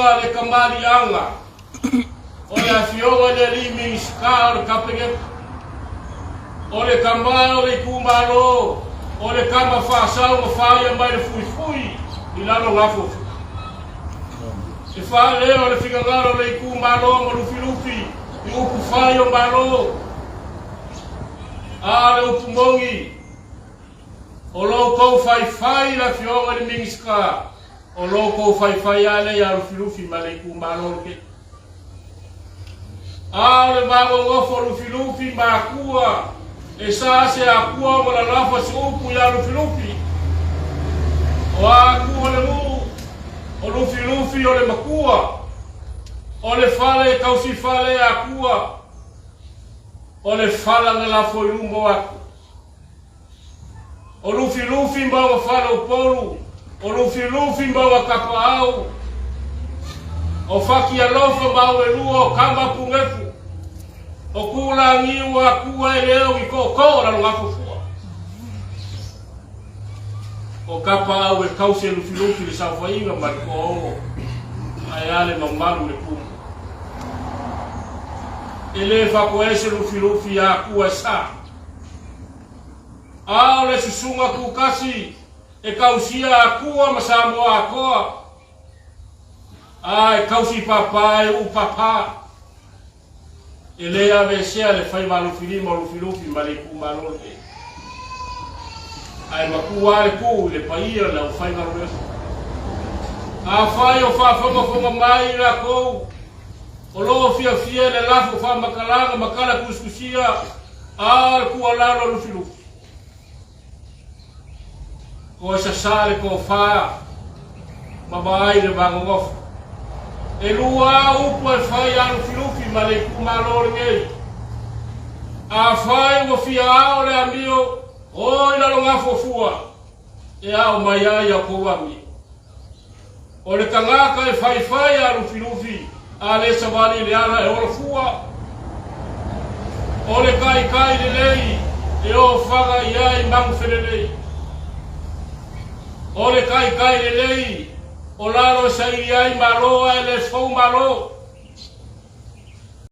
finga le kamali anga. Ole afionga le limi skar kapenge. Ole kamba ole kumalo. Ole kamba fasao mafaya mai fui ilalo ngafo. Se fa le ole finga ngalo le kumalo malufi upu fayo malo. Ale upu mongi. Olo ko fai la fionga le mingiska. Olo ko fai ale ya lufi maleku malo ke. Ale bago ngofo lufi makua. Esa se akua wala lafa se upu ya lufi. O akua le mu. O lufi ole makua. Ole fale kausi fale akua. Ole fala na lafo yumbo aku. O lufi mbawa fala upolu. O lufi mbawa kapa au. O faki ya lofa mbawa eluo kamba pungefu. O kula ngiwa kuwa eleo ikoko la ngafufua. O kapa au e kausi lufi le safa inga mariko ongo. Ayale mamalu le pumu. Ele fa ko ese lufi ya kuwa sa. Ale susunga kukasi e kausia akua masambo akoa. Ai kausi papai upapa. Ele avesea le fai lufi maleku malole. Ai makua ku le paia la fai malole. A fai o fa foma mai la ko. O lo fia le lafo fa makala kuskusia. Al ku ala lufi. Ko sa sale ko fa mabai le bangof e lua upu e fai anu filufi maleku malore a fai wo fia ao le amio o ina longa fofua e ao mai ai ko wami o le kangaka e fai anu filufi a le savali le ana e o fua o le kai le lei e o faga iai mangu felelei. Ole kai le lei, o lalo sai ai maloa ele fou malo,